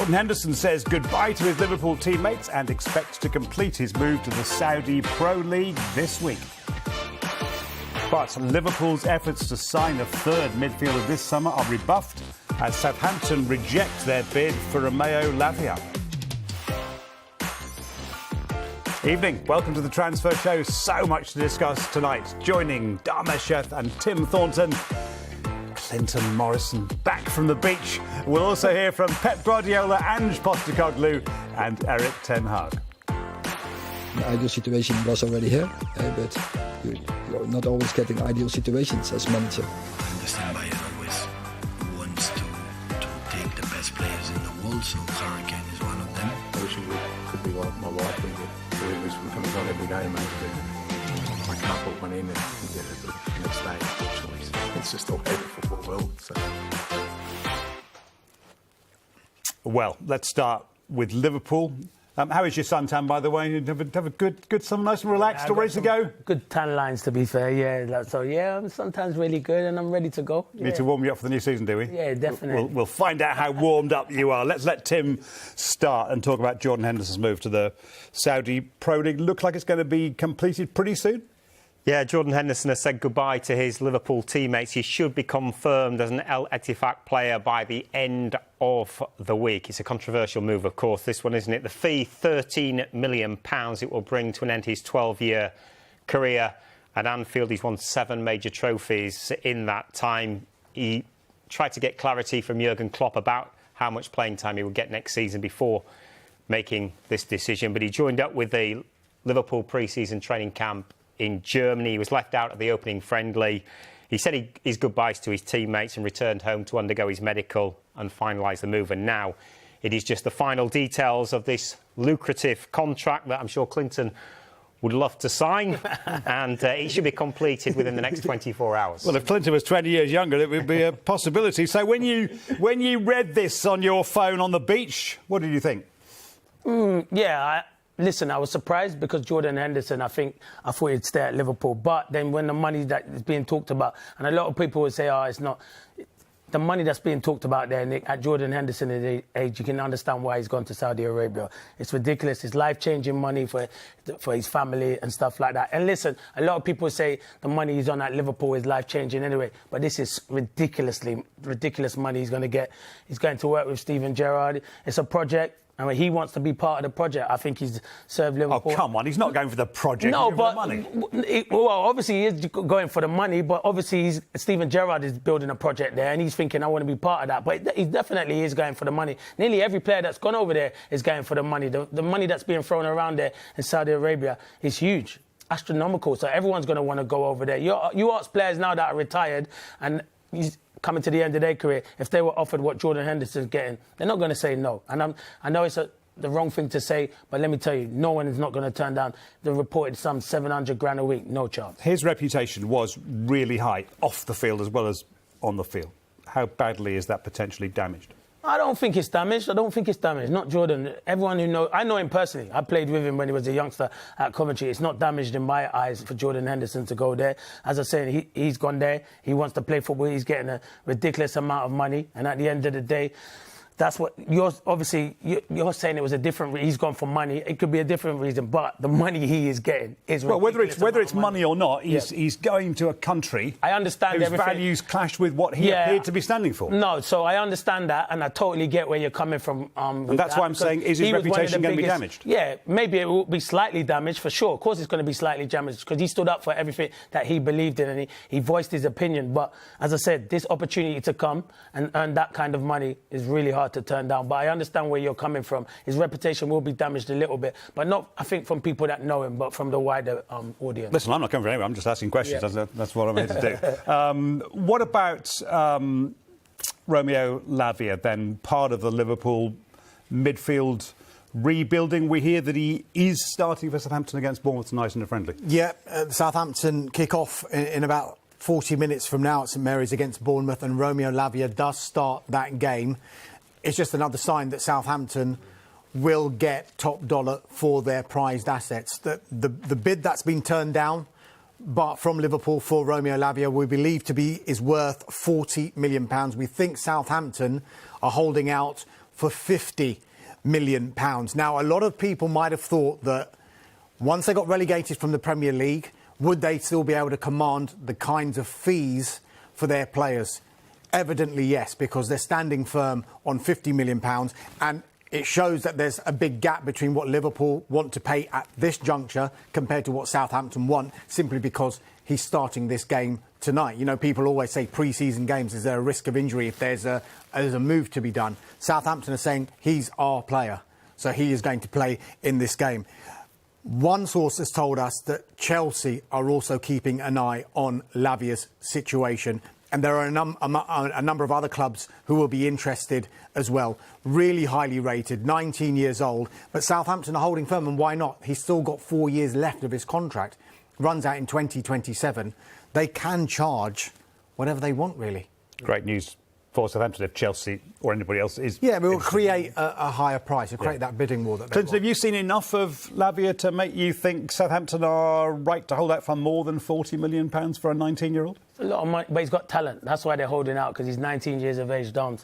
Jordan Henderson says goodbye to his Liverpool teammates and expects to complete his move to the Saudi Pro League this week. But Liverpool's efforts to sign a third midfielder this summer are rebuffed as Southampton reject their bid for Romeo Lavia. Evening, welcome to the Transfer Show. So much to discuss tonight. Joining Dharmesh and Tim Thornton, Clinton Morrison back from the beach. We'll also hear from Pep Guardiola, Ange Postecoglou and Erik ten Hag. The ideal situation was already here, but you're not always getting ideal situations as manager. I understand Bayern always wants to take the best players in the world, so Harry Kane is one of them. I wish it could be like my wife and we was coming on every game, mate. But I can't put one in and get it the next day, unfortunately. It's just all over the football world. So. Well, let's start with Liverpool. How is your suntan, by the way? Have a good summer, nice and relaxed, all ready to go? Good tan lines, to be fair, yeah. So, yeah, suntan's really good and I'm ready to go. We need to warm you up for the new season, do we? Yeah, definitely. We'll find out how warmed up you are. Let's let Tim start and talk about Jordan Henderson's move to the Saudi Pro League. Looks like it's going to be completed pretty soon. Yeah, Jordan Henderson has said goodbye to his Liverpool teammates. He should be confirmed as an Ettifaq player by the end of the week. It's a controversial move, of course, this one, isn't it? The fee, £13 million. It will bring to an end his 12-year career at Anfield. He's won 7 major trophies in that time. He tried to get clarity from Jurgen Klopp about how much playing time he would get next season before making this decision. But he joined up with the Liverpool pre-season training camp in Germany. He was left out at the opening friendly. He said his goodbyes to his teammates and returned home to undergo his medical and finalise the move. And now it is just the final details of this lucrative contract that I'm sure Clinton would love to sign. And it should be completed within the next 24 hours. Well, if Clinton was 20 years younger, it would be a possibility. So when you read this on your phone on the beach, what did you think? Listen, I was surprised because Jordan Henderson, I thought he'd stay at Liverpool. But then when the money that is being talked about, and a lot of people would say, it's not... The money that's being talked about there, Nick, at Jordan Henderson's age, you can understand why he's gone to Saudi Arabia. It's ridiculous. It's life-changing money for his family and stuff like that. And listen, a lot of people say the money he's on at Liverpool is life-changing anyway, but this is ridiculous money he's going to get. He's going to work with Steven Gerrard. It's a project. I mean, he wants to be part of the project. I think he's served Liverpool. Oh, come on. He's not going for the project. No, but... For the money. Well, obviously he is going for the money, but obviously Steven Gerrard is building a project there and he's thinking, I want to be part of that. But he definitely is going for the money. Nearly every player that's gone over there is going for the money. The money that's being thrown around there in Saudi Arabia is huge, astronomical. So everyone's going to want to go over there. You ask players now that are retired and he's coming to the end of their career, if they were offered what Jordan Henderson's getting, they're not going to say no. And I know it's the wrong thing to say, but let me tell you, no one is not going to turn down the reported sum, 700 grand a week, no chance. His reputation was really high, off the field as well as on the field. How badly is that potentially damaged? I don't think it's damaged. Not Jordan. Everyone who knows... I know him personally. I played with him when he was a youngster at Coventry. It's not damaged in my eyes for Jordan Henderson to go there. As I said, he's gone there. He wants to play football. He's getting a ridiculous amount of money. And at the end of the day... That's what you're saying. It was a different. He's gone for money. It could be a different reason, but the money he is getting is ridiculous. Well, whether it's money or not, he's going to a country. I understand whose values clash with what he appeared to be standing for. No, so I understand that, and I totally get where you're coming from. And that's why I'm saying, is his reputation going to be damaged? Yeah, maybe it will be slightly damaged for sure. Of course, it's going to be slightly damaged because he stood up for everything that he believed in, and he voiced his opinion. But as I said, this opportunity to come and earn that kind of money is really hard to turn down. But I understand where you're coming from. His reputation will be damaged a little bit, but not, I think, from people that know him, but from the wider audience. Listen, I'm not coming for anyone. I'm just asking questions. Yeah. That's what I'm here to do. What about Romeo Lavia, then, part of the Liverpool midfield rebuilding? We hear that he is starting for Southampton against Bournemouth tonight in a friendly. Yeah, Southampton kick off in about 40 minutes from now at St Mary's against Bournemouth, and Romeo Lavia does start that game. It's just another sign that Southampton will get top dollar for their prized assets. The bid that's been turned down but from Liverpool for Romeo Lavia, we believe is worth £40 million. We think Southampton are holding out for £50 million. Now, a lot of people might have thought that once they got relegated from the Premier League, would they still be able to command the kinds of fees for their players? Evidently, yes, because they're standing firm on £50 million, and it shows that there's a big gap between what Liverpool want to pay at this juncture compared to what Southampton want, simply because he's starting this game tonight. You know, people always say pre-season games, is there a risk of injury if there's a move to be done? Southampton are saying he's our player, so he is going to play in this game. One source has told us that Chelsea are also keeping an eye on Lavia's situation, and there are a number of other clubs who will be interested as well. Really highly rated, 19 years old, but Southampton are holding firm, and why not? He's still got 4 years left of his contract. Runs out in 2027. They can charge whatever they want, really. Great news for Southampton if Chelsea or anybody else is. Yeah, we will create a higher price. We'll create that bidding war that they Clinton, want. have you seen enough of Lavia to make you think Southampton are right to hold out for more than £40 million for a 19-year-old? A lot of money, but he's got talent. That's why they're holding out, because he's 19 years of age. Dom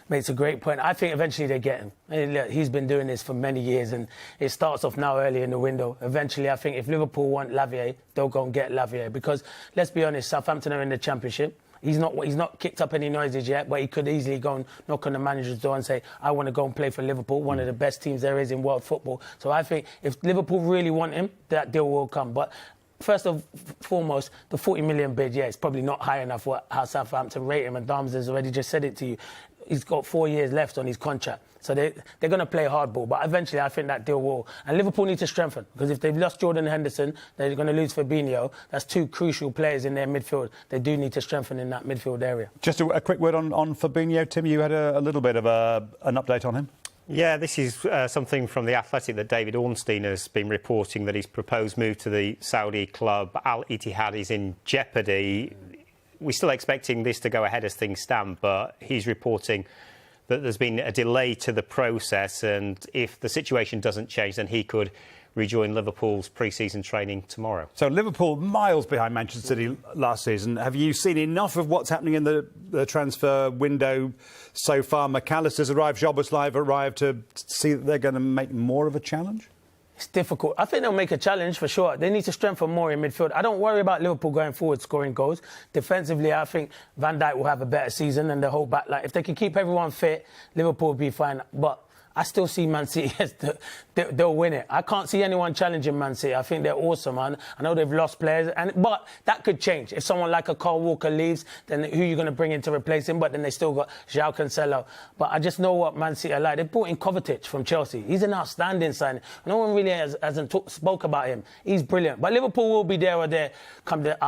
makes a great point. I think eventually they get him. And look, he's been doing this for many years, and it starts off now early in the window. Eventually, I think if Liverpool want Lavia, they'll go and get Lavia, because let's be honest, Southampton are in the Championship. He's not kicked up any noises yet, but he could easily go and knock on the manager's door and say, I want to go and play for Liverpool, one of the best teams there is in world football. So I think if Liverpool really want him, that deal will come. But first and foremost, the 40 million bid, yeah, it's probably not high enough for how Southampton rate him, and Dams has already just said it to you. He's got 4 years left on his contract. So they're going to play hardball. But eventually, I think that deal will. And Liverpool need to strengthen. Because if they've lost Jordan Henderson, they're going to lose Fabinho. That's two crucial players in their midfield. They do need to strengthen in that midfield area. Just a quick word on Fabinho. Tim, you had a little bit of an update on him? Yeah, this is something from The Athletic that David Ornstein has been reporting, that his proposed move to the Saudi club Al Ittihad is in jeopardy. We're still expecting this to go ahead as things stand, but he's reporting that there's been a delay to the process, and if the situation doesn't change, then he could rejoin Liverpool's pre-season training tomorrow. So Liverpool miles behind Manchester City last season. Have you seen enough of what's happening in the transfer window so far? McAllister's arrived, Szoboszlai arrived, to see that they're going to make more of a challenge? It's difficult. I think they'll make a challenge for sure. They need to strengthen more in midfield. I don't worry about Liverpool going forward scoring goals. Defensively, I think Van Dijk will have a better season than the whole back line. If they can keep everyone fit, Liverpool will be fine. But I still see Man City as they'll win it. I can't see anyone challenging Man City. I think they're awesome, man. I know they've lost players, but that could change. If someone like a Kyle Walker leaves, then who are you going to bring in to replace him? But then they still got João Cancelo. But I just know what Man City are like. They brought in Kovacic from Chelsea. He's an outstanding signing. No one really hasn't spoke about him. He's brilliant. But Liverpool will be there or there come the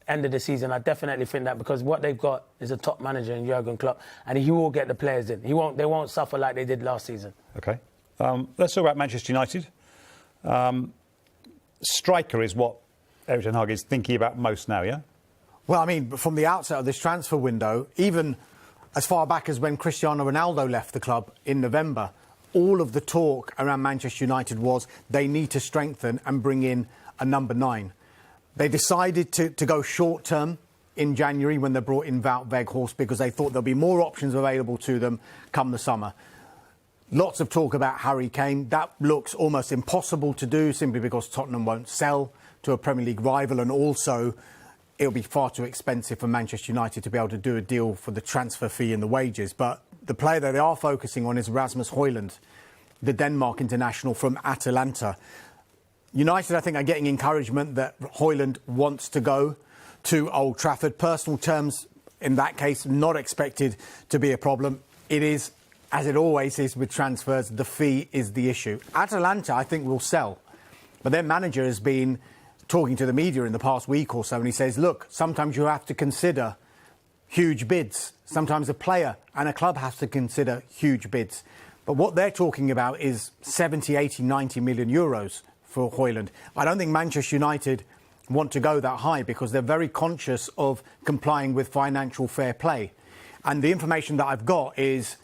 end of the season. I definitely think that, because what they've got is a top manager in Jurgen Klopp, and he will get the players in. They won't suffer like they did last season. OK. Let's talk about Manchester United. Striker is what Erik ten Hag is thinking about most now, yeah? Well, I mean, from the outset of this transfer window, even as far back as when Cristiano Ronaldo left the club in November, all of the talk around Manchester United was they need to strengthen and bring in a number 9. They decided to go short-term in January when they brought in Wout Weghorst, because they thought there'll be more options available to them come the summer. Lots of talk about Harry Kane. That looks almost impossible to do, simply because Tottenham won't sell to a Premier League rival, and also it'll be far too expensive for Manchester United to be able to do a deal for the transfer fee and the wages. But the player that they are focusing on is Rasmus Højlund, the Denmark international from Atalanta. United, I think, are getting encouragement that Højlund wants to go to Old Trafford. Personal terms, in that case, not expected to be a problem. It is, as it always is with transfers, the fee is the issue. Atalanta, I think, will sell. But their manager has been talking to the media in the past week or so, and he says, look, sometimes you have to consider huge bids. Sometimes a player and a club has to consider huge bids. But what they're talking about is 70, 80, 90 million euros for Højlund. I don't think Manchester United want to go that high, because they're very conscious of complying with financial fair play. And the information that I've got is,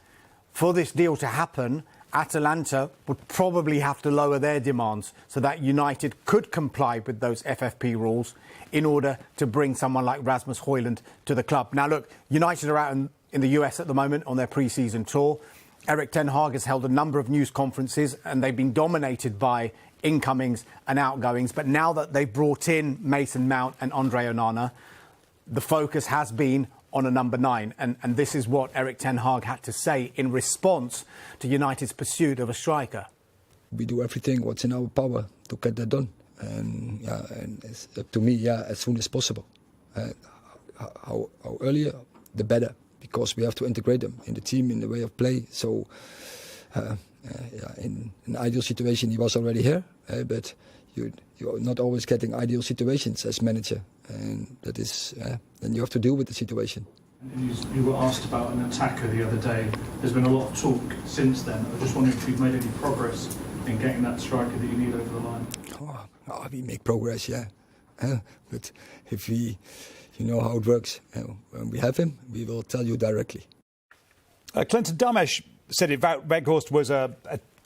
for this deal to happen, Atalanta would probably have to lower their demands so that United could comply with those FFP rules in order to bring someone like Rasmus Højlund to the club. Now, look, United are out in the US at the moment on their pre-season tour. Erik ten Hag has held a number of news conferences and they've been dominated by incomings and outgoings. But now that they've brought in Mason Mount and Andre Onana, the focus has been on a number 9. And this is what Erik ten Hag had to say in response to United's pursuit of a striker. We do everything what's in our power to get that done. And it's up to me, as soon as possible. How earlier, the better, because we have to integrate them in the team, in the way of play. So, in an ideal situation, he was already here, but you're not always getting ideal situations as manager, and that is, then you have to deal with the situation. You were asked about an attacker the other day. There's been a lot of talk since then. I just wondered if you've made any progress in getting that striker that you need over the line. We make progress, yeah. But if you know how it works. When we have him, we will tell you directly. Clinton Damesh said Weghorst was a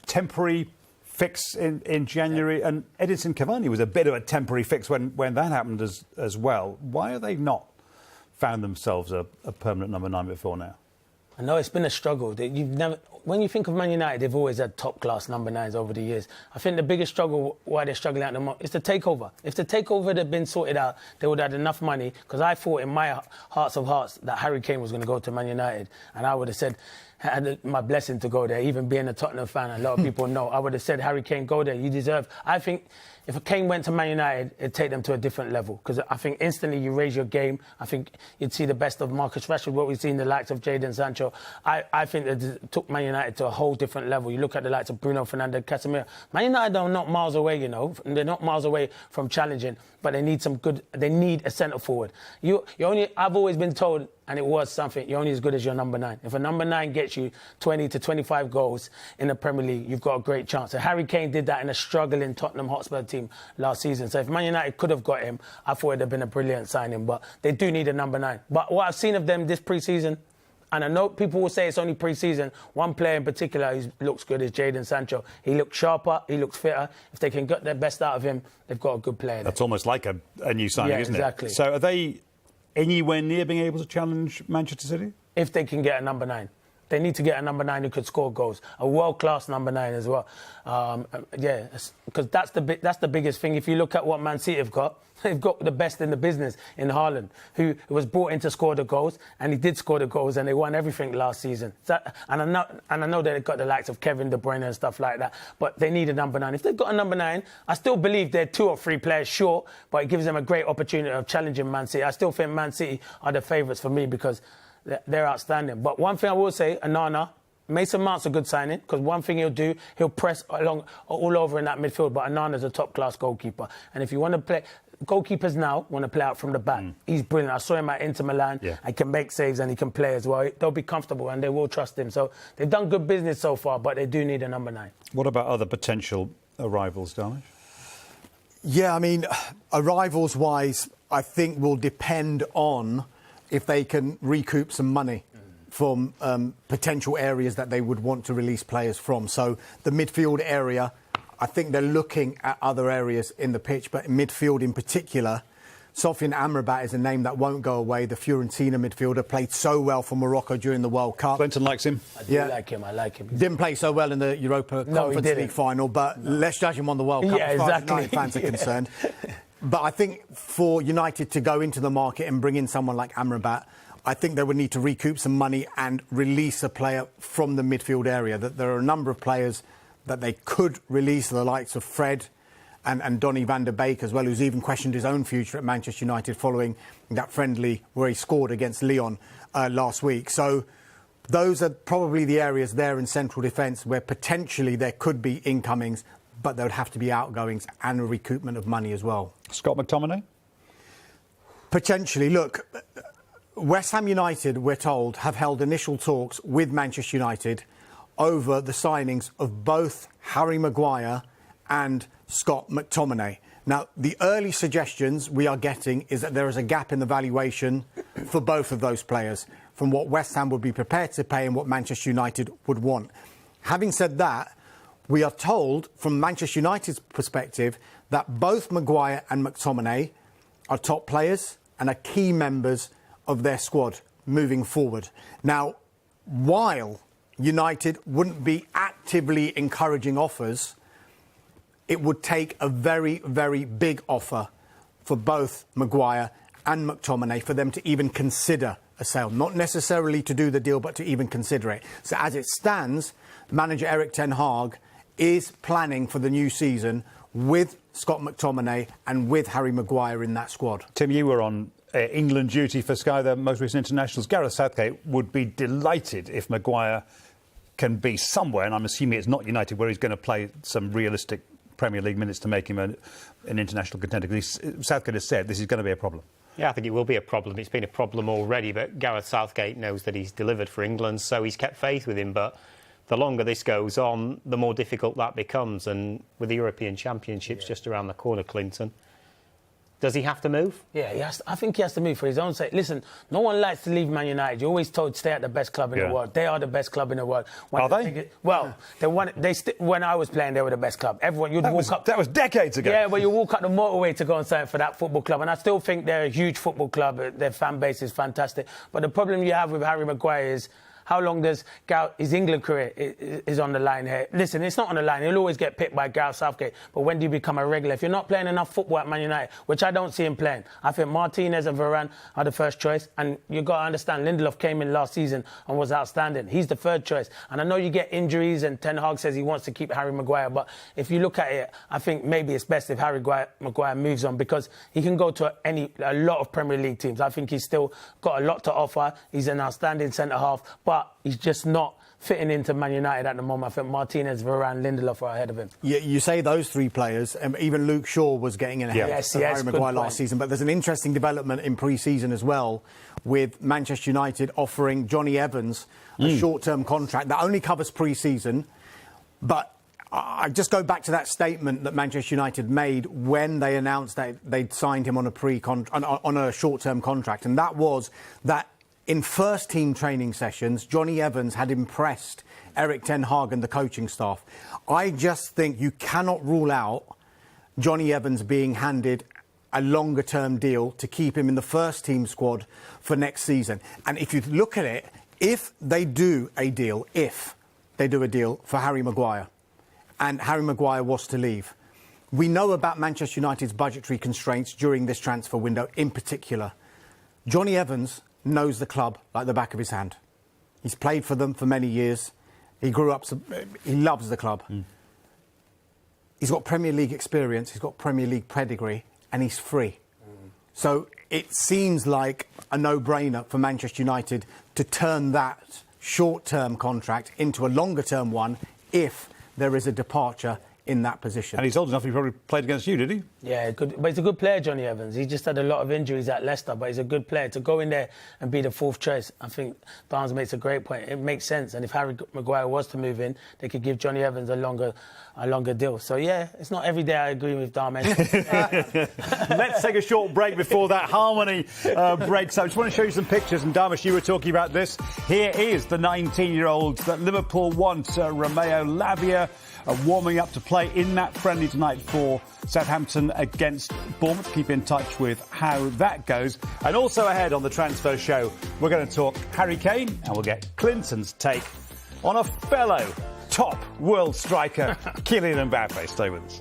temporary fix in January, and Edinson Cavani was a bit of a temporary fix when that happened as well. Why have they not found themselves a permanent number 9 before now? I know it's been a struggle. When you think of Man United, they've always had top-class number 9s over the years. I think the biggest struggle why they're struggling at the moment is the takeover. If the takeover had been sorted out, they would have had enough money, because I thought in my hearts of hearts that Harry Kane was going to go to Man United, and I would have said, had my blessing to go there, even being a Tottenham fan, a lot of people know, I would have said, Harry Kane, go there, you deserve. I think if Kane went to Man United, it'd take them to a different level, because I think instantly you raise your game. I think you'd see the best of Marcus Rashford, what we've seen, the likes of Jadon Sancho. I think that took Man United to a whole different level. You look at the likes of Bruno Fernandes, Casemiro. Man United are not miles away, they're not miles away from challenging, but they need a centre forward. I've always been told, and it was something, you're only as good as your number 9. If a number 9 gets you 20 to 25 goals in the Premier League, you've got a great chance. So Harry Kane did that in a struggling Tottenham Hotspur team last season. So if Man United could have got him, I thought it'd have been a brilliant signing. But they do need a number 9. But what I've seen of them this pre-season, and I know people will say it's only pre-season, one player in particular who looks good is Jadon Sancho. He looks sharper, he looks fitter. If they can get their best out of him, they've got a good player. That's almost like a new signing, isn't it? Exactly. So are they anywhere near being able to challenge Manchester City? If they can get a number 9. They need to get a number 9 who could score goals. A world-class number 9 as well. Because that's the biggest thing. If you look at what Man City have got, they've got the best in the business in Haaland, who was brought in to score the goals, and he did score the goals, and they won everything last season. And I know they've got the likes of Kevin De Bruyne and stuff like that, but they need a number 9. If they've got a number 9, I still believe they're 2 or 3 players short, but it gives them a great opportunity of challenging Man City. I still think Man City are the favourites for me because they're outstanding. But one thing I will say, Onana, Mason Mount's a good signing, because one thing he'll do, he'll press all over in that midfield, but Onana's a top-class goalkeeper. And if you want to play, goalkeepers now want to play out from the back. He's brilliant. I saw him at Inter Milan. Yeah. He can make saves and he can play as well. They'll be comfortable and they will trust him. So they've done good business so far, but they do need a number 9. What about other potential arrivals, Danish? Yeah, I mean, arrivals-wise, I think will depend on if they can recoup some money from potential areas that they would want to release players from. So the midfield area, I think they're looking at other areas in the pitch, but in midfield in particular, Sofiane Amrabat is a name that won't go away. The Fiorentina midfielder played so well for Morocco during the World Cup. Clinton likes him. I like him. Didn't play so well in the Europa Conference League final, but let's judge him on the World Cup as far as United fans are concerned. But I think for United to go into the market and bring in someone like Amrabat, I think they would need to recoup some money and release a player from the midfield area. That there are a number of players that they could release, the likes of Fred and Donny van der Beek as well, who's even questioned his own future at Manchester United following that friendly where he scored against Lyon last week. So those are probably the areas there in central defence where potentially there could be incomings, but there would have to be outgoings and a recoupment of money as well. Scott McTominay? Potentially. Look, West Ham United, we're told, have held initial talks with Manchester United over the signings of both Harry Maguire and Scott McTominay. Now, the early suggestions we are getting is that there is a gap in the valuation for both of those players from what West Ham would be prepared to pay and what Manchester United would want. Having said that, we are told from Manchester United's perspective that both Maguire and McTominay are top players and are key members of their squad moving forward. Now, while United wouldn't be actively encouraging offers, it would take a very, very big offer for both Maguire and McTominay for them to even consider a sale. Not necessarily to do the deal, but to even consider it. So as it stands, manager Erik ten Hag is planning for the new season with Scott McTominay and with Harry Maguire in that squad. Tim, you were on England duty for Sky, the most recent internationals. Gareth Southgate would be delighted if Maguire can be somewhere, and I'm assuming it's not United, where he's going to play some realistic Premier League minutes to make him an international contender. Because Southgate has said this is going to be a problem. Yeah, I think it will be a problem. It's been a problem already, but Gareth Southgate knows that he's delivered for England, so he's kept faith with him. But the longer this goes on, the more difficult that becomes. And with the European Championships just around the corner, Clinton, does he have to move? Yeah, I think he has to move for his own sake. Listen, no one likes to leave Man United. You're always told stay at the best club in the world. They are the best club in the world. Are they? When I was playing, they were the best club. Everyone, you'd walk up. That was decades ago. Yeah, but you walk up the motorway to go and sign for that football club, and I still think they're a huge football club. Their fan base is fantastic. But the problem you have with Harry Maguire is, how long does his England career is on the line here? Listen, it's not on the line. He'll always get picked by Gareth Southgate. But when do you become a regular? If you're not playing enough football at Man United, which I don't see him playing, I think Martinez and Varane are the first choice. And you've got to understand, Lindelof came in last season and was outstanding. He's the third choice. And I know you get injuries, and Ten Hag says he wants to keep Harry Maguire. But if you look at it, I think maybe it's best if Harry Maguire moves on, because he can go to a lot of Premier League teams. I think he's still got a lot to offer. He's an outstanding centre-half, but he's just not fitting into Man United at the moment. I think Martinez, Varane, Lindelof are ahead of him. Yeah, you say those three players, even Luke Shaw was getting in ahead of Harry Maguire last season. But there's an interesting development in pre-season as well, with Manchester United offering Johnny Evans a short-term contract that only covers pre-season. But I just go back to that statement that Manchester United made when they announced that they'd signed him on a short-term contract, and that was that in first-team training sessions, Johnny Evans had impressed Erik ten Hag and the coaching staff. I just think you cannot rule out Johnny Evans being handed a longer-term deal to keep him in the first-team squad for next season. And if you look at it, if they do a deal for Harry Maguire, and Harry Maguire was to leave, we know about Manchester United's budgetary constraints during this transfer window in particular. Johnny Evans knows the club like the back of his hand. He's played for them for many years. He grew up, he loves the club. He's got Premier League experience, he's got Premier League pedigree, and he's free. So it seems like a no-brainer for Manchester United to turn that short-term contract into a longer-term one if there is a departure in that position. And he's old enough, he probably played against you, did he? Yeah, good, but he's a good player, Johnny Evans. He just had a lot of injuries at Leicester, but he's a good player. To go in there and be the fourth choice, I think Barnes makes a great point. It makes sense. And if Harry Maguire was to move in, they could give Johnny Evans a longer deal. So, yeah, it's not every day I agree with Darman. Let's take a short break before that harmony breaks up. I just want to show you some pictures. And Darmish, you were talking about this. Here is the 19-year-old that Liverpool want, Romeo Lavia, warming up to play in that friendly tonight for Southampton against Bournemouth. Keep in touch with how that goes. And also ahead on the Transfer Show, we're going to talk Harry Kane, and we'll get Clinton's take on a fellow top world striker, Kylian Mbappe. Stay with us.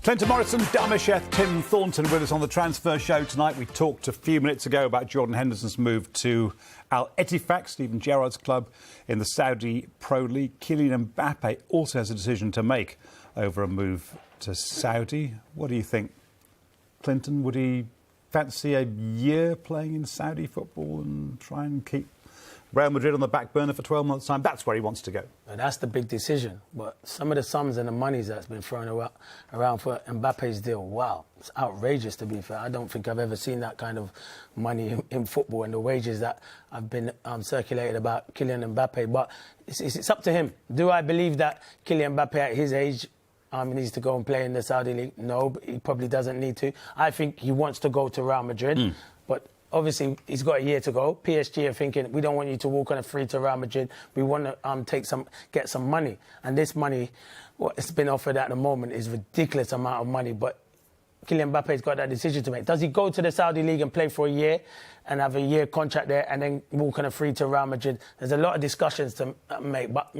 Clinton Morrison, Darmasheth, Tim Thornton with us on the Transfer Show tonight. We talked a few minutes ago about Jordan Henderson's move to Ettifaq, Steven Gerrard's club in the Saudi Pro League. Kylian Mbappe also has a decision to make over a move to Saudi. What do you think, Clinton? Would he fancy a year playing in Saudi football and try and keep Real Madrid on the back burner for 12 months' time? That's where he wants to go. And that's the big decision. But some of the sums and the monies that's been thrown around for Mbappe's deal, wow, it's outrageous, to be fair. I don't think I've ever seen that kind of money in football, and the wages that have been circulated about Kylian Mbappe. But it's up to him. Do I believe that Kylian Mbappe at his age needs to go and play in the Saudi League? No, but he probably doesn't need to. I think he wants to go to Real Madrid. But obviously, he's got a year to go. PSG are thinking, we don't want you to walk on a free to Real Madrid. We want to get some money. And this money, what's been offered at the moment is ridiculous amount of money. But Kylian Mbappe's got that decision to make. Does he go to the Saudi League and play for a year and have a year contract there and then walk on a free to Real Madrid? There's a lot of discussions to make. But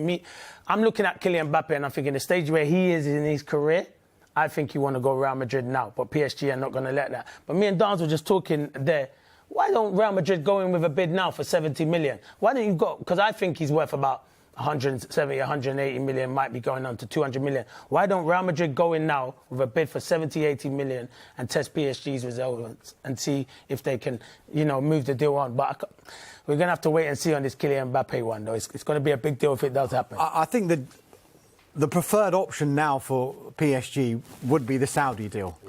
I'm looking at Kylian Mbappe and I'm thinking the stage where he is in his career, I think he want to go Real Madrid now. But PSG are not going to let that. But me and Dance were just talking there. Why don't Real Madrid go in with a bid now for 70 million? Why don't you go? Because I think he's worth about 170, 180 million, might be going on to 200 million. Why don't Real Madrid go in now with a bid for 70, 80 million and test PSG's results and see if they can, move the deal on? But we're going to have to wait and see on this Kylian Mbappe one, though. It's going to be a big deal if it does happen. I think that the preferred option now for PSG would be the Saudi deal.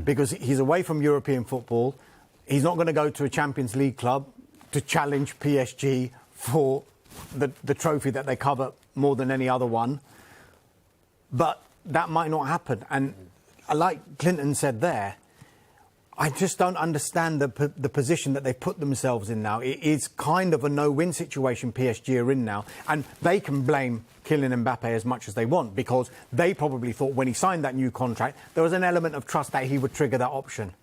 Because he's away from European football. He's not going to go to a Champions League club to challenge PSG for the trophy that they cover more than any other one. But that might not happen. And like Clinton said there, I just don't understand the position that they put themselves in now. It is kind of a no-win situation PSG are in now. And they can blame Kylian Mbappe as much as they want because they probably thought when he signed that new contract, there was an element of trust that he would trigger that option.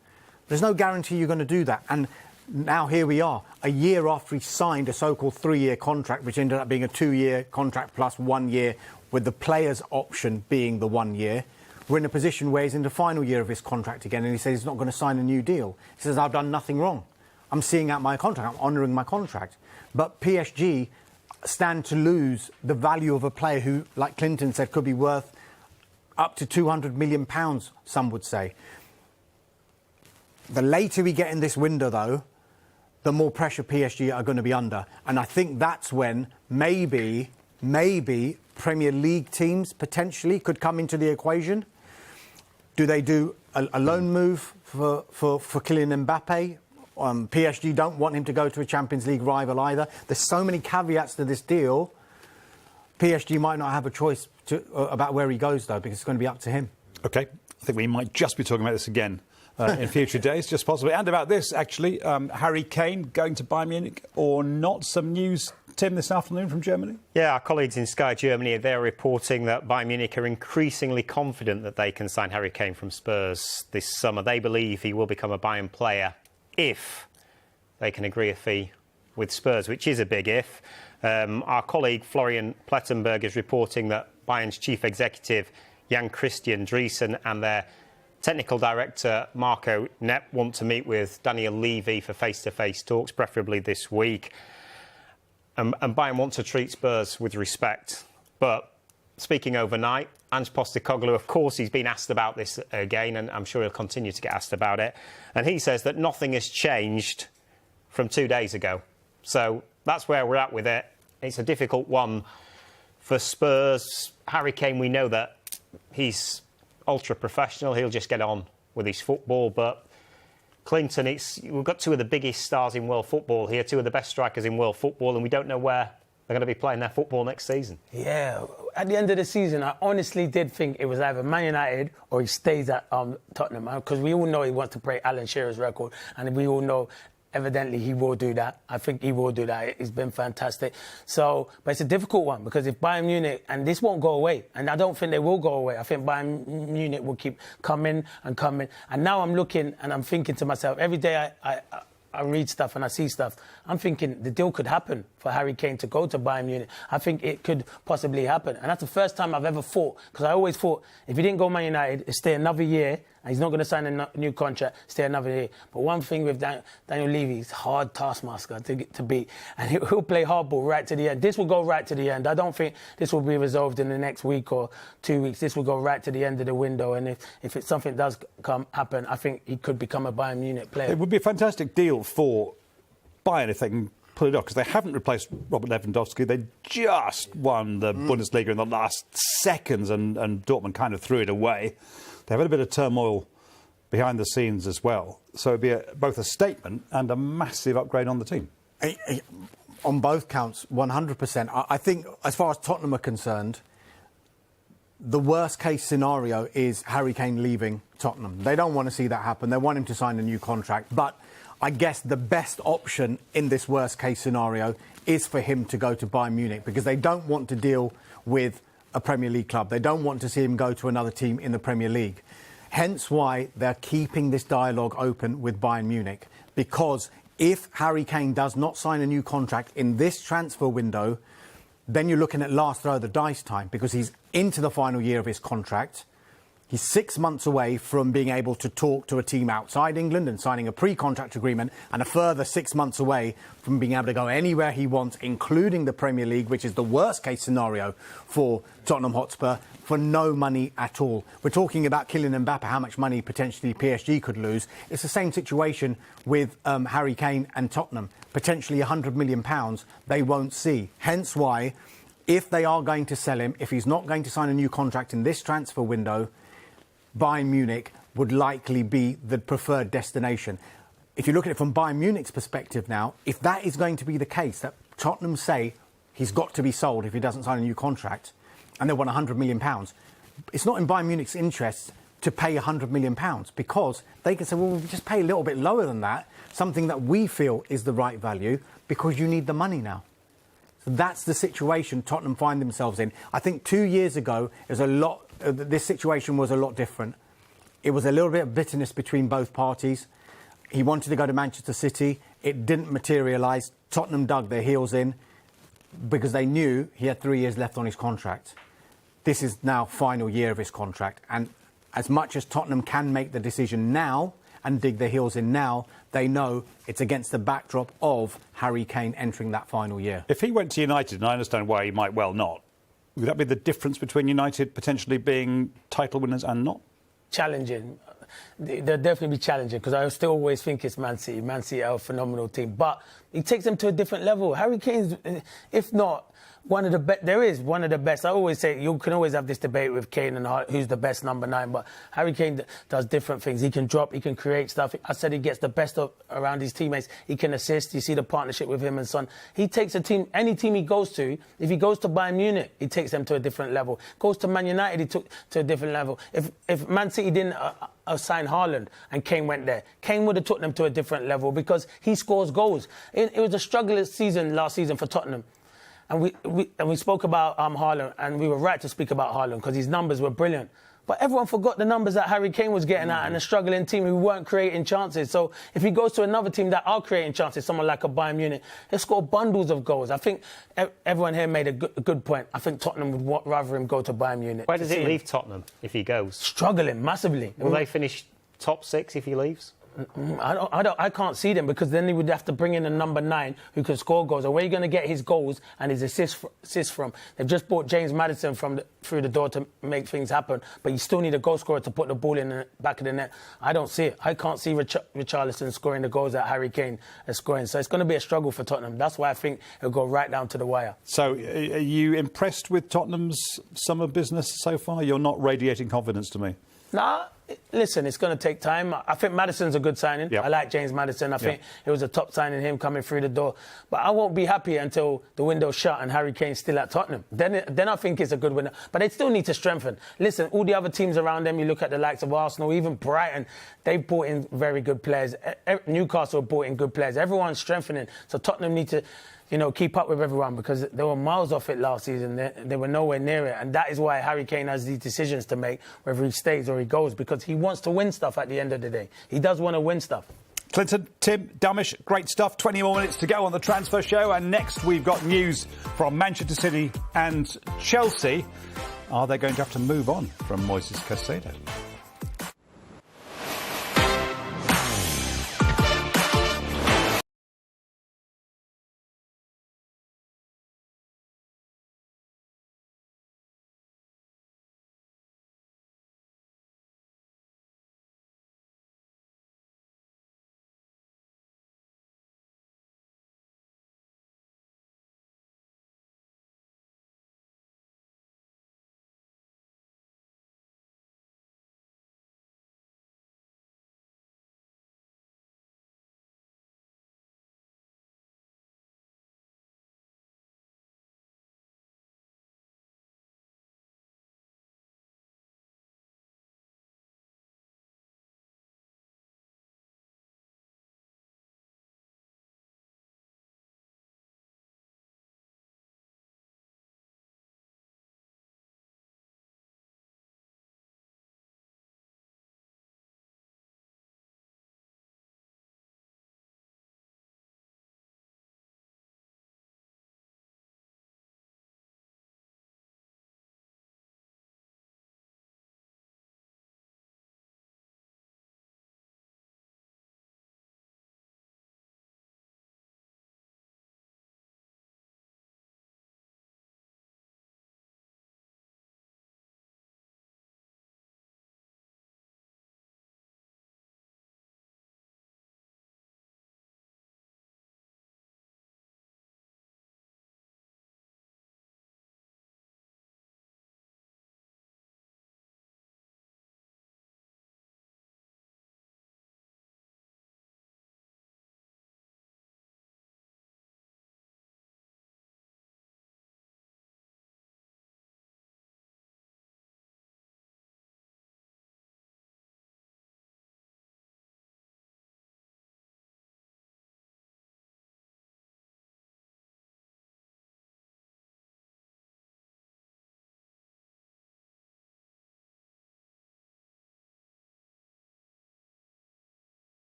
There's no guarantee you're going to do that. And now here we are, a year after he signed a so-called 3-year contract, which ended up being a 2-year contract plus 1 year, with the player's option being the 1 year. We're in a position where he's in the final year of his contract again, and he says he's not going to sign a new deal. He says, I've done nothing wrong. I'm seeing out my contract. I'm honouring my contract. But PSG stand to lose the value of a player who, like Clinton said, could be worth up to £200 million, some would say. The later we get in this window, though, the more pressure PSG are going to be under. And I think that's when maybe Premier League teams potentially could come into the equation. Do they do a loan move for Kylian Mbappe? PSG don't want him to go to a Champions League rival either. There's so many caveats to this deal. PSG might not have a choice about where he goes, though, because it's going to be up to him. OK. I think we might just be talking about this again in future days, just possibly. And about this, actually, Harry Kane going to Bayern Munich or not? Some news, Tim, this afternoon from Germany? Yeah, our colleagues in Sky Germany, they're reporting that Bayern Munich are increasingly confident that they can sign Harry Kane from Spurs this summer. They believe he will become a Bayern player if they can agree a fee with Spurs, which is a big if. Our colleague Florian Plettenberg is reporting that Bayern's chief executive Jan Christian Driesen and their technical director Marco Nepp want to meet with Daniel Levy for face-to-face talks, preferably this week. And Bayern want to treat Spurs with respect. But speaking overnight, Ange Postecoglou, of course, he's been asked about this again, and I'm sure he'll continue to get asked about it. And he says that nothing has changed from 2 days ago. So that's where we're at with it. It's a difficult one for Spurs. Harry Kane, we know that he's ultra-professional. He'll just get on with his football. But Clinton, we've got two of the biggest stars in world football here, two of the best strikers in world football, and we don't know where they're going to be playing their football next season. Yeah, at the end of the season, I honestly did think it was either Man United or he stays at Tottenham, because we all know he wants to break Alan Shearer's record, and we all know evidently he will do that. I think he will do that. He's been fantastic. So, but it's a difficult one, because if Bayern Munich, and this won't go away, and I don't think they will go away. I think Bayern Munich will keep coming and coming. And now I'm looking and I'm thinking to myself, every day I read stuff and I see stuff, I'm thinking the deal could happen for Harry Kane to go to Bayern Munich. I think it could possibly happen. And that's the first time I've ever thought, because I always thought if he didn't go Man United, stay another year, and he's not going to sign a new contract, stay another year. But one thing with Daniel Levy, he's a hard taskmaster to beat. And he'll play hardball right to the end. This will go right to the end. I don't think this will be resolved in the next week or 2 weeks. This will go right to the end of the window. And if something does happen, I think he could become a Bayern Munich player. It would be a fantastic deal for Bayern if they can pull it off, because they haven't replaced Robert Lewandowski. They just won the Bundesliga in the last seconds, and Dortmund kind of threw it away. They've had a bit of turmoil behind the scenes as well. So it'd be both a statement and a massive upgrade on the team. On both counts, 100%. I think, as far as Tottenham are concerned, the worst case scenario is Harry Kane leaving Tottenham. They don't want to see that happen. They want him to sign a new contract. But I guess the best option in this worst case scenario is for him to go to Bayern Munich, because they don't want to deal with a Premier League club. They don't want to see him go to another team in the Premier League. Hence why they're keeping this dialogue open with Bayern Munich. Because if Harry Kane does not sign a new contract in this transfer window, then you're looking at last throw of the dice time, because he's into the final year of his contract. He's 6 months away from being able to talk to a team outside England and signing a pre-contract agreement, and a further 6 months away from being able to go anywhere he wants, including the Premier League, which is the worst case scenario for Tottenham Hotspur, for no money at all. We're talking about Kylian Mbappe, how much money potentially PSG could lose. It's the same situation with Harry Kane and Tottenham. Potentially £100 million they won't see. Hence why, if they are going to sell him, if he's not going to sign a new contract in this transfer window, Bayern Munich would likely be the preferred destination. If you look at it from Bayern Munich's perspective now, if that is going to be the case, that Tottenham say he's got to be sold if he doesn't sign a new contract, and they want £100 million, it's not in Bayern Munich's interest to pay £100 million, because they can say, well, we'll just pay a little bit lower than that, something that we feel is the right value, because you need the money now. So that's the situation Tottenham find themselves in. I think 2 years ago, this situation was a lot different. It was a little bit of bitterness between both parties. He wanted to go to Manchester City. It didn't materialise. Tottenham dug their heels in because they knew he had 3 years left on his contract. This is now final year of his contract. And as much as Tottenham can make the decision now and dig their heels in now, they know it's against the backdrop of Harry Kane entering that final year. If he went to United, and I understand why he might well not, would that be the difference between United potentially being title winners and not? Challenging. They'll definitely be challenging, because I still always think it's Man City. Man City are a phenomenal team. But he takes them to a different level. Harry Kane's, if not, one of the best. There is one of the best. I always say you can always have this debate with Kane and who's the best number 9. But Harry Kane does different things. He can drop. He can create stuff. I said he gets the best of around his teammates. He can assist. You see the partnership with him and Son. He takes a team. Any team he goes to, if he goes to Bayern Munich, he takes them to a different level. Goes to Man United, he took to a different level. If Man City didn't sign Haaland and Kane went there, Kane would have took them to a different level, because he scores goals. It was a struggling season last season for Tottenham. And we spoke about Haaland, and we were right to speak about Haaland because his numbers were brilliant. But everyone forgot the numbers that Harry Kane was getting at, and a struggling team who weren't creating chances. So if he goes to another team that are creating chances, someone like a Bayern Munich, he'll score bundles of goals. I think everyone here made a good point. I think Tottenham would rather him go to Bayern Munich. Where does it leave Tottenham if he goes? Struggling massively. Will they finish top 6 if he leaves? I can't see them, because then he would have to bring in a number 9 who can score goals. And where are you going to get his goals and his assists from? They've just bought James Maddison through the door to make things happen, but you still need a goal scorer to put the ball in the back of the net. I don't see it. I can't see Richarlison scoring the goals that Harry Kane is scoring. So it's going to be a struggle for Tottenham. That's why I think it'll go right down to the wire. So are you impressed with Tottenham's summer business so far? You're not radiating confidence to me. Nah, listen, it's going to take time. I think Maddison's a good signing. Yep. I like James Maddison. I think it was a top signing, him coming through the door. But I won't be happy until the window's shut and Harry Kane's still at Tottenham. Then I think it's a good winner. But they still need to strengthen. Listen, all the other teams around them, you look at the likes of Arsenal, even Brighton, they've brought in very good players. Newcastle brought in good players. Everyone's strengthening. So Tottenham need to, keep up with everyone, because they were miles off it last season. They were nowhere near it. And that is why Harry Kane has these decisions to make, whether he stays or he goes, because he wants to win stuff at the end of the day. He does want to win stuff. Clinton, Tim, Damish, great stuff. 20 more minutes to go on the transfer show. And next, we've got news from Manchester City and Chelsea. Are they going to have to move on from Moises Caicedo?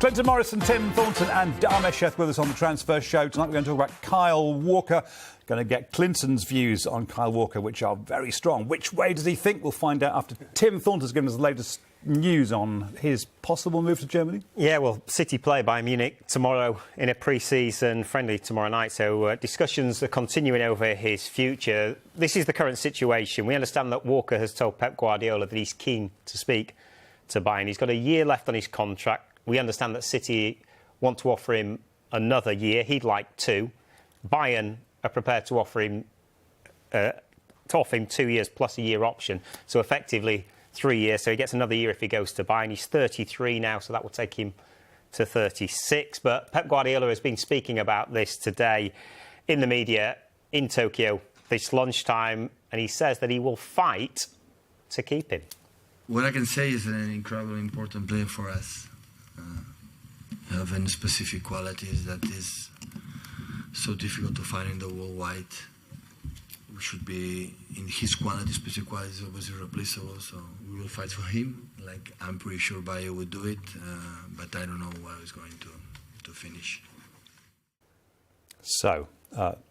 Clinton Morrison, Tim Thornton and Dharmesh with us on the Transfer Show. Tonight we're going to talk about Kyle Walker. Going to get Clinton's views on Kyle Walker, which are very strong. Which way does he think? We'll find out after Tim Thornton's given us the latest news on his possible move to Germany. Yeah, well, City play Bayern Munich tomorrow in a pre-season friendly tomorrow night. So discussions are continuing over his future. This is the current situation. We understand that Walker has told Pep Guardiola that he's keen to speak to Bayern. He's got a year left on his contract. We understand that City want to offer him another year. He'd like 2. Bayern are prepared to offer him 2 years plus a year option. So effectively 3 years. So he gets another year if he goes to Bayern. He's 33 now, so that will take him to 36. But Pep Guardiola has been speaking about this today in the media in Tokyo this lunchtime, and he says that he will fight to keep him. What I can say is an incredibly important player for us. Having specific qualities that is so difficult to find in the worldwide. We should be in his quality, specific qualities, always irreplaceable. So we will fight for him. Like I'm pretty sure Bayer would do it, but I don't know where he's going to finish. So,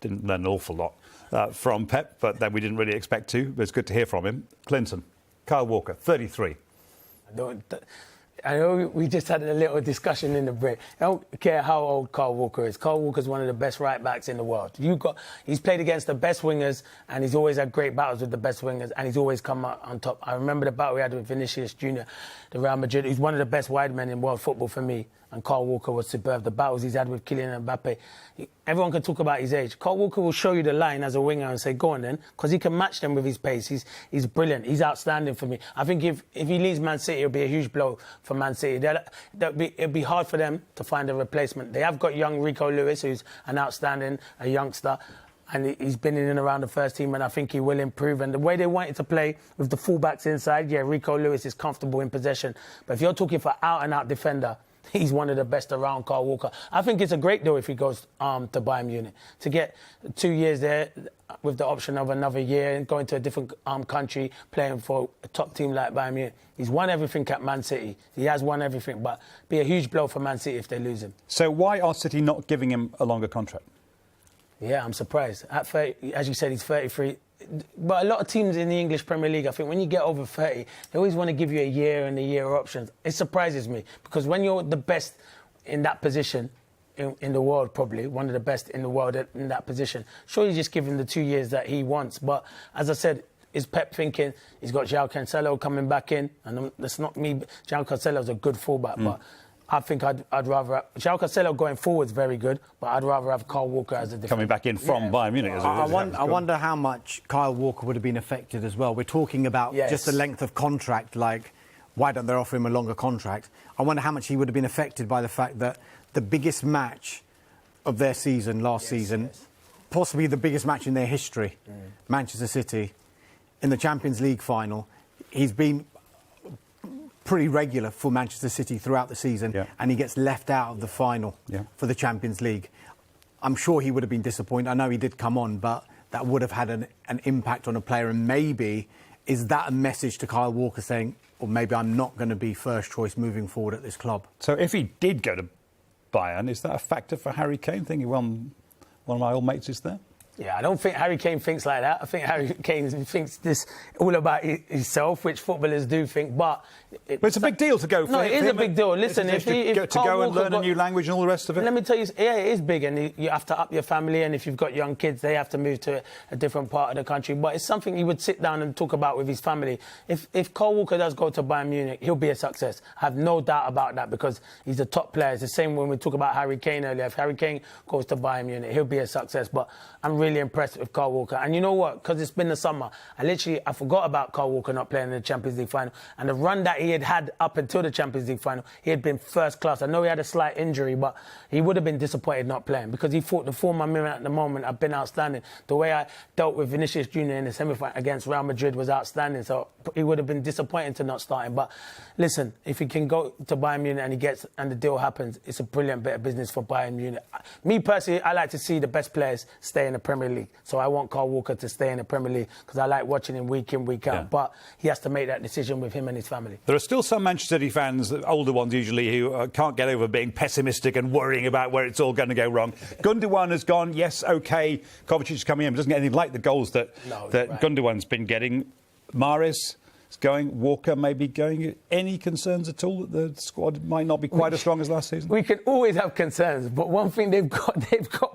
Didn't learn an awful lot from Pep, but then we didn't really expect to. But it's good to hear from him. Clinton, Kyle Walker, 33. I know we just had a little discussion in the break. I don't care how old Kyle Walker is. Kyle Walker is one of the best right-backs in the world. He's played against the best wingers, and he's always had great battles with the best wingers, and he's always come out on top. I remember the battle we had with Vinicius Jr., the Real Madrid. He's one of the best wide men in world football for me, and Kyle Walker was superb. The battles he's had with Kylian Mbappe. Everyone can talk about his age. Kyle Walker will show you the line as a winger and say, go on then, because he can match them with his pace. He's brilliant. He's outstanding for me. I think if he leaves Man City, it'll be a huge blow for Man City. It'll be hard for them to find a replacement. They have got young Rico Lewis, who's an outstanding youngster, and he's been in and around the first team, and I think he will improve. And the way they wanted to play with the fullbacks inside, yeah, Rico Lewis is comfortable in possession. But if you're talking for out-and-out defender, he's one of the best around, Kyle Walker. I think it's a great deal if he goes to Bayern Munich. To get 2 years there with the option of another year and going to a different country, playing for a top team like Bayern Munich. He's won everything at Man City. He has won everything, but be a huge blow for Man City if they lose him. So why are City not giving him a longer contract? Yeah, I'm surprised. At 30, as you said, he's 33. But a lot of teams in the English Premier League, I think when you get over 30, they always want to give you a year and a year options. It surprises me because when you're the best in that position in the world, probably one of the best in the world in that position, sure, you just give him the 2 years that he wants. But as I said, is Pep thinking he's got João Cancelo coming back in? And that's not me. João Cancelo's a good fullback, but I think I'd rather... João Cancelo going forward is very good, but I'd rather have Kyle Walker as a defender. Coming back in from Bayern Munich. I wonder how much Kyle Walker would have been affected as well. We're talking about just the length of contract, like, why don't they offer him a longer contract? I wonder how much he would have been affected by the fact that the biggest match of their season, last season, possibly the biggest match in their history, Manchester City, in the Champions League final, he's been pretty regular for Manchester City throughout the season, and he gets left out of the final for the Champions League. I'm sure he would have been disappointed. I know he did come on, but that would have had an impact on a player. And maybe, is that a message to Kyle Walker saying, or maybe I'm not going to be first choice moving forward at this club? So if he did go to Bayern, is that a factor for Harry Kane, thinking, well, one of my old mates is there? Yeah, I don't think Harry Kane thinks like that. I think Harry Kane thinks this all about himself, which footballers do think. But it's a big deal to go for. No, it is a big deal. Listen, if go and learn a new language and all the rest of it. Let me tell you, yeah, it is big, and you have to up your family. And if you've got young kids, they have to move to a different part of the country. But it's something he would sit down and talk about with his family. If Kyle Walker does go to Bayern Munich, he'll be a success. I have no doubt about that because he's a top player. It's the same when we talk about Harry Kane earlier. If Harry Kane goes to Bayern Munich, he'll be a success. But I'm really impressed with Kyle Walker. And you know what? Because it's been the summer, I forgot about Kyle Walker not playing in the Champions League final. And the run that he had up until the Champions League final, he had been first class. I know he had a slight injury, but he would have been disappointed not playing because he thought the form I'm in at the moment have been outstanding. The way I dealt with Vinicius Jr. in the semi-final against Real Madrid was outstanding. So he would have been disappointed to not start him. But listen, if he can go to Bayern Munich and the deal happens, it's a brilliant bit of business for Bayern Munich. Me personally, I like to see the best players stay in the Premier League. So I want Kyle Walker to stay in the Premier League because I like watching him week in, week out. But he has to make that decision with him and his family. There are still some Manchester City fans, older ones usually, who can't get over being pessimistic and worrying about where it's all going to go wrong. Gundogan has gone, yes, OK. Kovacic is coming in, but doesn't get anything like the goals that Gundogan's been getting. Mahrez is going, Walker may be going. Any concerns at all that the squad might not be quite as strong as last season? We can always have concerns, but one thing they've got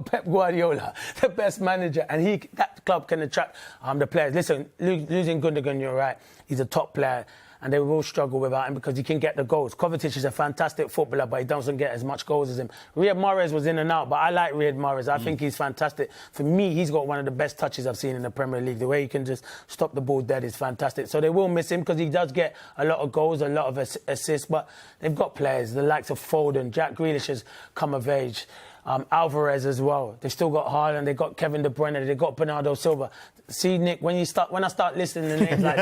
Pep Guardiola, the best manager, and that club can attract the players. Listen, losing Gundogan, you're right, he's a top player. And they will struggle without him because he can get the goals. Kovacic is a fantastic footballer, but he doesn't get as much goals as him. Riyad Mahrez was in and out, but I like Riyad Mahrez. I think he's fantastic. For me, he's got one of the best touches I've seen in the Premier League. The way he can just stop the ball dead is fantastic. So they will miss him because he does get a lot of goals, a lot of assists, but they've got players, the likes of Foden, Jack Grealish has come of age. Alvarez as well. They've still got Haaland, they've got Kevin De Bruyne, they've got Bernardo Silva. See, Nick, when I start listening to names like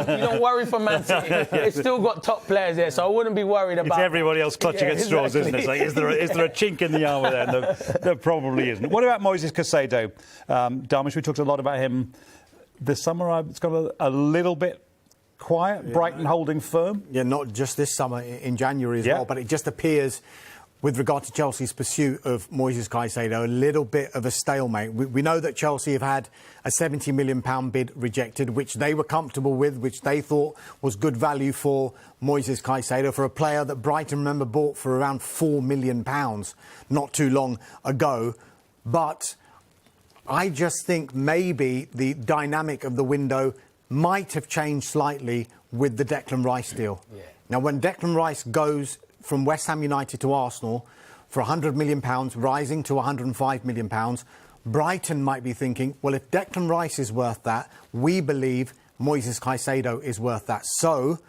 you don't worry for Man City. It's still got top players there, so I wouldn't be worried about... It's everybody else clutching at straws, isn't it? It's like, is there a chink in the armour there? No, there probably isn't. What about Moises Caicedo? Darmish, we talked a lot about him this summer. It's got a little bit quiet, Brighton holding firm. Yeah, not just this summer, in January as well, but it just appears... with regard to Chelsea's pursuit of Moises Caicedo, a little bit of a stalemate. We know that Chelsea have had a £70 million bid rejected, which they were comfortable with, which they thought was good value for Moises Caicedo, for a player that Brighton, remember, bought for around £4 million not too long ago. But I just think maybe the dynamic of the window might have changed slightly with the Declan Rice deal. Yeah. Now, when Declan Rice goes from West Ham United to Arsenal for £100 million, rising to £105 million, Brighton might be thinking, well, if Declan Rice is worth that, we believe Moises Caicedo is worth that. So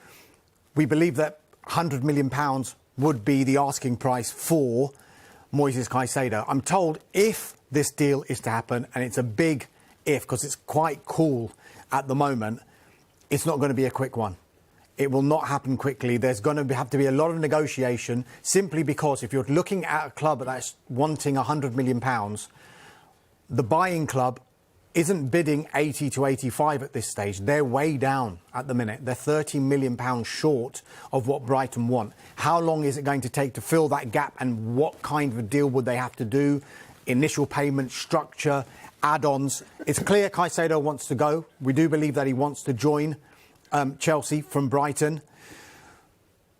we believe that £100 million would be the asking price for Moises Caicedo. I'm told if this deal is to happen, and it's a big if because it's quite cool at the moment, it's not going to be a quick one. It will not happen quickly. There's going to have to be a lot of negotiation, simply because if you're looking at a club that's wanting £100 million, the buying club isn't bidding 80 to 85 at this stage. They're way down at the minute. They're £30 million short of what Brighton want. How long is it going to take to fill that gap, and what kind of a deal would they have to do? Initial payment structure, add-ons. It's clear Caicedo wants to go. We do believe that he wants to join Chelsea from Brighton,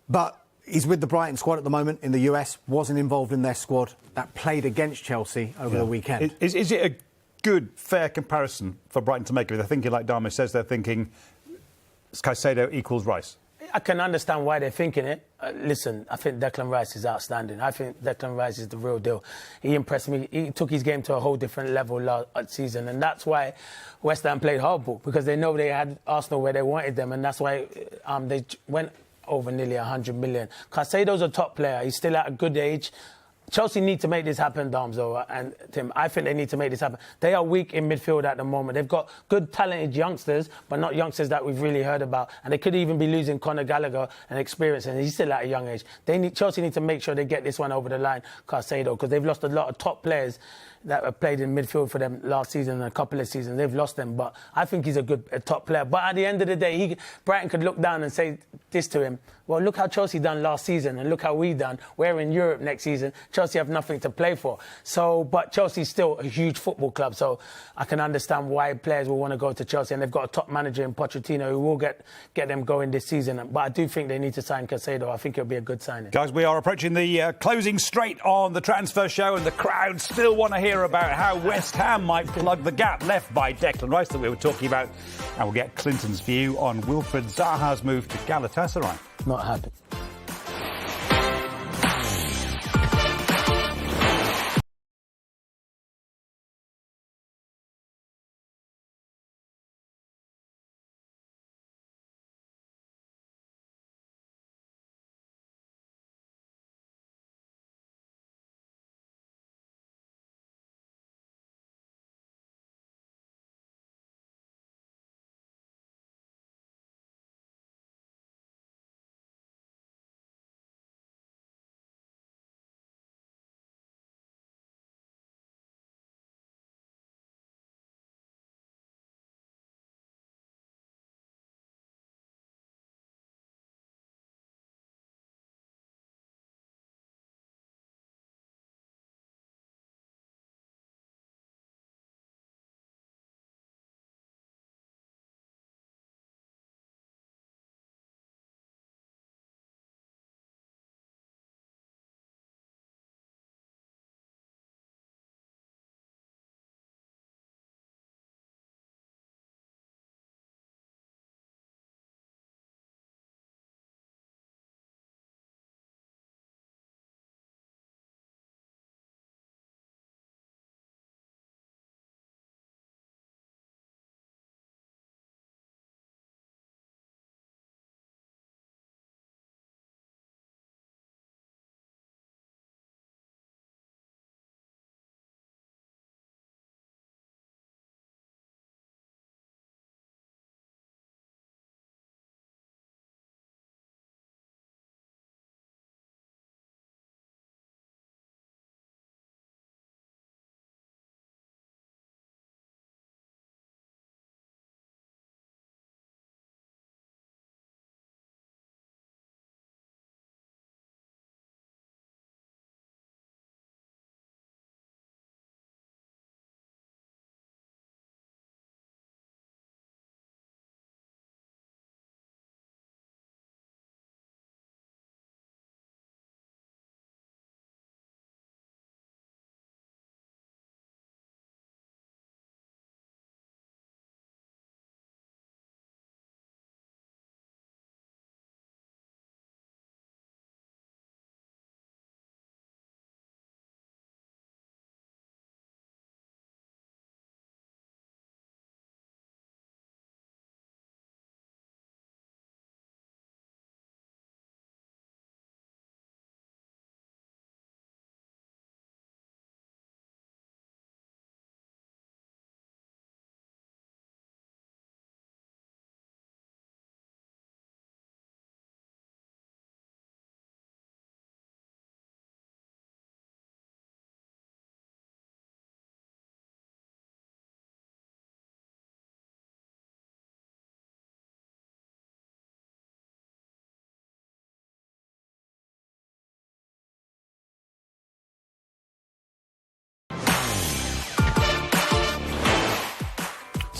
but he's with the Brighton squad at the moment in the US, wasn't involved in their squad that played against Chelsea over the weekend. Is it a good, fair comparison for Brighton to make? They're thinking, like Dharmesh says, they're thinking Caicedo equals Rice. I can understand why they're thinking it. Listen, I think Declan Rice is outstanding. I think Declan Rice is the real deal. He impressed me. He took his game to a whole different level last season, and that's why West Ham played hardball, because they know they had Arsenal where they wanted them, and that's why they went over nearly 100 million. Caicedo's a top player. He's still at a good age. Chelsea need to make this happen, Darmzo and Tim. I think they need to make this happen. They are weak in midfield at the moment. They've got good, talented youngsters, but not youngsters that we've really heard about. And they could even be losing Conor Gallagher and experience, and he's still at a young age. Chelsea need to make sure they get this one over the line, Caicedo, because they've lost a lot of top players that have played in midfield for them last season and a couple of seasons. They've lost them, but I think he's a top player. But at the end of the day, Brighton could look down and say this to him: well, look how Chelsea done last season, and look how we done. We're in Europe next season. Chelsea have nothing to play for. But Chelsea's still a huge football club, so I can understand why players will want to go to Chelsea, and they've got a top manager in Pochettino who will get them going this season. But I do think they need to sign Caicedo. I think it'll be a good signing. Guys, we are approaching the closing straight on the transfer show, and the crowd still want to hear about how West Ham might plug the gap left by Declan Rice that we were talking about. And we'll get Clinton's view on Wilfried Zaha's move to Galatasaray. Not happy.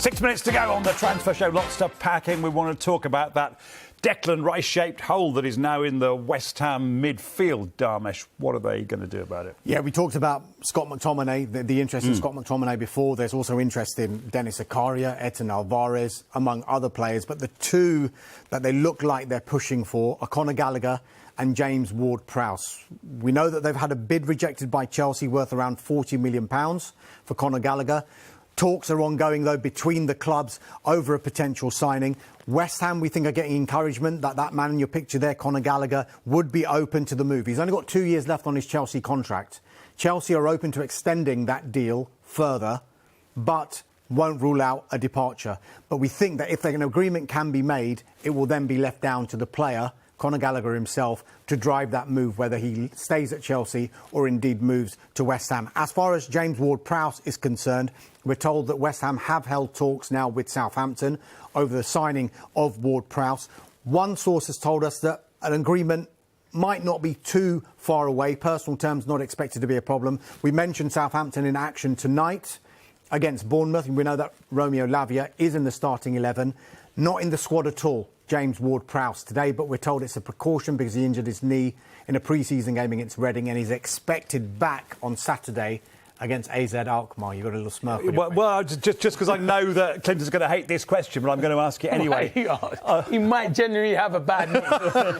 6 minutes to go on the transfer show. Lots to pack in. We want to talk about that Declan Rice-shaped hole that is now in the West Ham midfield. Dharmesh, what are they going to do about it? Yeah, we talked about Scott McTominay, the interest in Scott McTominay before. There's also interest in Dennis Zakaria, Edson Alvarez, among other players. But the two that they look like they're pushing for are Conor Gallagher and James Ward-Prowse. We know that they've had a bid rejected by Chelsea worth around £40 million for Conor Gallagher. Talks are ongoing, though, between the clubs over a potential signing. West Ham, we think, are getting encouragement that man in your picture there, Conor Gallagher, would be open to the move. He's only got 2 years left on his Chelsea contract. Chelsea are open to extending that deal further, but won't rule out a departure. But we think that if an agreement can be made, it will then be left down to the player, Conor Gallagher himself, to drive that move, whether he stays at Chelsea or indeed moves to West Ham. As far as James Ward-Prowse is concerned, we're told that West Ham have held talks now with Southampton over the signing of Ward-Prowse. One source has told us that an agreement might not be too far away. Personal terms not expected to be a problem. We mentioned Southampton in action tonight against Bournemouth, and we know that Romeo Lavia is in the starting 11, not in the squad at all, James Ward-Prowse today, but we're told it's a precaution because he injured his knee in a pre-season game against Reading, and he's expected back on Saturday against AZ Alkmaar. You've got a little smirk on your face. Well, just because I know that Clinton's going to hate this question, but I'm going to ask it anyway. He might genuinely have a bad knee.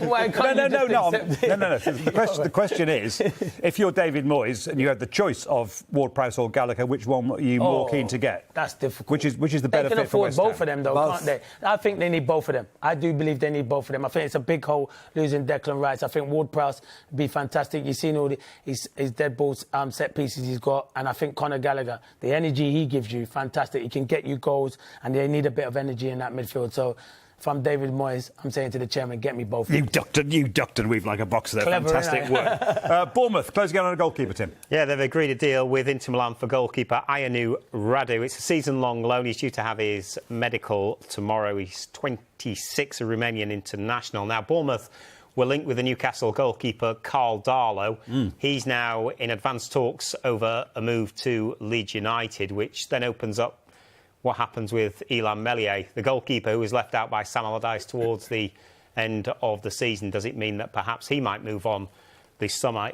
Why can't No. The The question is, if you're David Moyes and you had the choice of Ward-Prowse or Gallagher, which one are you more keen to get? That's difficult. Which is the better fit for West Ham? They can afford both of them, though, can't they? I think they need both of them. I do believe they need both of them. I think it's a big hole losing Declan Rice. I think Ward-Prowse would be fantastic. You've seen all his dead balls, set pieces he's got. And I think Conor Gallagher, the energy he gives you, fantastic. He can get you goals, and they need a bit of energy in that midfield. So if I'm David Moyes, I'm saying to the chairman, get me both. You ducked and weaved like a boxer there. Clever, fantastic work. Bournemouth closing out on a goalkeeper, Tim. Yeah, they've agreed a deal with Inter Milan for goalkeeper Ayanu Radu. It's a season-long loan. He's due to have his medical tomorrow. He's 26, a Romanian international. Now, Bournemouth were linked with the Newcastle goalkeeper Carl Darlow. He's now in advanced talks over a move to Leeds United, which then opens up what happens with Illan Meslier, the goalkeeper who was left out by Sam Allardyce towards the end of the season. Does it mean that perhaps he might move on this summer?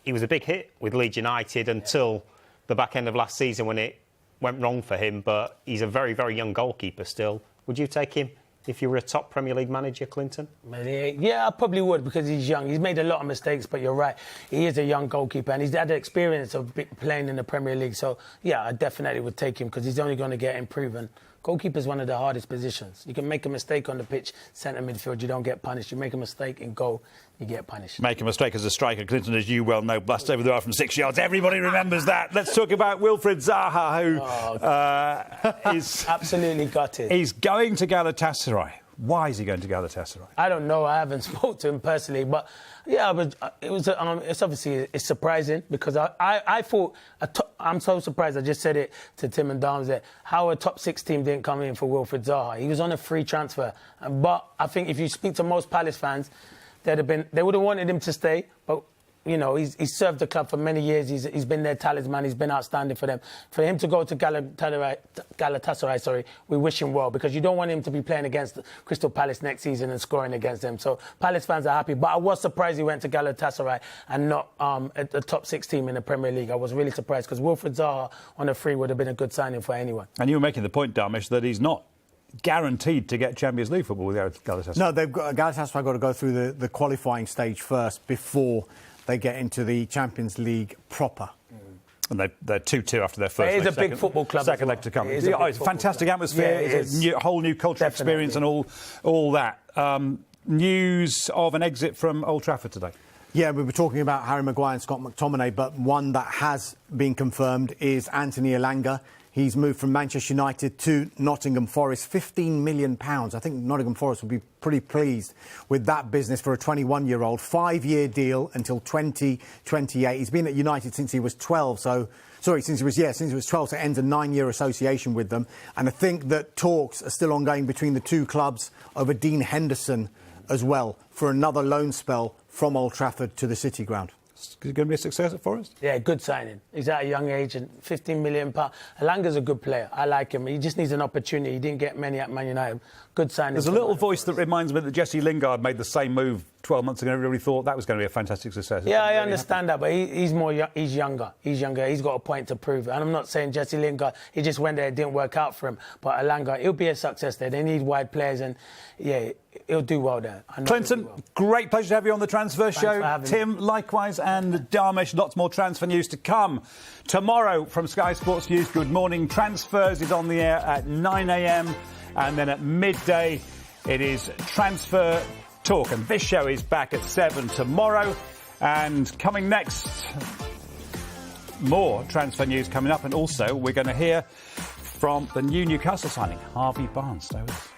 He was a big hit with Leeds United until the back end of last season when it went wrong for him, but he's a very, very young goalkeeper still. Would you take him if you were a top Premier League manager, Clinton? Yeah, I probably would, because he's young. He's made a lot of mistakes, but you're right. He is a young goalkeeper, and he's had the experience of playing in the Premier League. So, yeah, I definitely would take him, because he's only going to get improving. Goalkeeper is one of the hardest positions. You can make a mistake on the pitch, centre midfield, you don't get punished. You make a mistake in goal, you get punished. Make a mistake as a striker, Clinton, as you well know, blast over the bar from 6 yards. Everybody remembers that. Let's talk about Wilfried Zaha, who is absolutely gutted. He's going to Galatasaray. Why is he going to Galatasaray? I don't know. I haven't spoke to him personally, but yeah, it's obviously surprising, because I thought I'm so surprised. I just said it to Tim and Dams that how a top 6 team didn't come in for Wilfried Zaha. He was on a free transfer, but I think if you speak to most Palace fans, they would have wanted him to stay, but. You know, he's served the club for many years. He's been their talisman. He's been outstanding for them. For him to go to Galatasaray, we wish him well, because you don't want him to be playing against Crystal Palace next season and scoring against them. So Palace fans are happy. But I was surprised he went to Galatasaray and not at the top 6 team in the Premier League. I was really surprised, because Wilfried Zaha on a free would have been a good signing for anyone. And you were making the point, Dharmesh, that he's not guaranteed to get Champions League football with Galatasaray. No, Galatasaray got to go through the qualifying stage first before they get into the Champions League proper. And they're 2-2 after their first leg. It is a big football club. Second leg to come. It's a fantastic atmosphere. Yeah, it's a whole new cultural experience and all that. News of an exit from Old Trafford today. Yeah, we were talking about Harry Maguire and Scott McTominay, but one that has been confirmed is Anthony Elanga. He's moved from Manchester United to Nottingham Forest, £15 million. I think Nottingham Forest will be pretty pleased with that business for a 21-year-old. 5-year deal until 2028. He's been at United since he was 12, since he was 12, so it ends a 9-year association with them. And I think that talks are still ongoing between the two clubs over Dean Henderson as well for another loan spell from Old Trafford to the City Ground. Is it going to be a success at Forest? Yeah, good signing. He's at a young age and £15 million. Alanga's a good player. I like him. He just needs an opportunity. He didn't get many at Man United. Good signing. There's a little voice that reminds me that Jesse Lingard made the same move 12 months ago. Everybody thought that was going to be a fantastic success. Yeah, I understand that, but he's younger. He's younger. He's got a point to prove it. And I'm not saying Jesse Lingard, he just went there, it didn't work out for him. But Alanga, he'll be a success there. They need wide players, and yeah, he'll do well there. Clinton, great pleasure to have you on the Transfer Show. Tim, likewise, and Darmish. Lots more transfer news to come. Tomorrow from Sky Sports News, Good Morning Transfers is on the air at 9 a.m. And then at midday, it is Transfer Talk. And this show is back at 7 tomorrow. And coming next, more transfer news coming up. And also, we're going to hear from the new Newcastle signing, Harvey Barnes. Stay with us.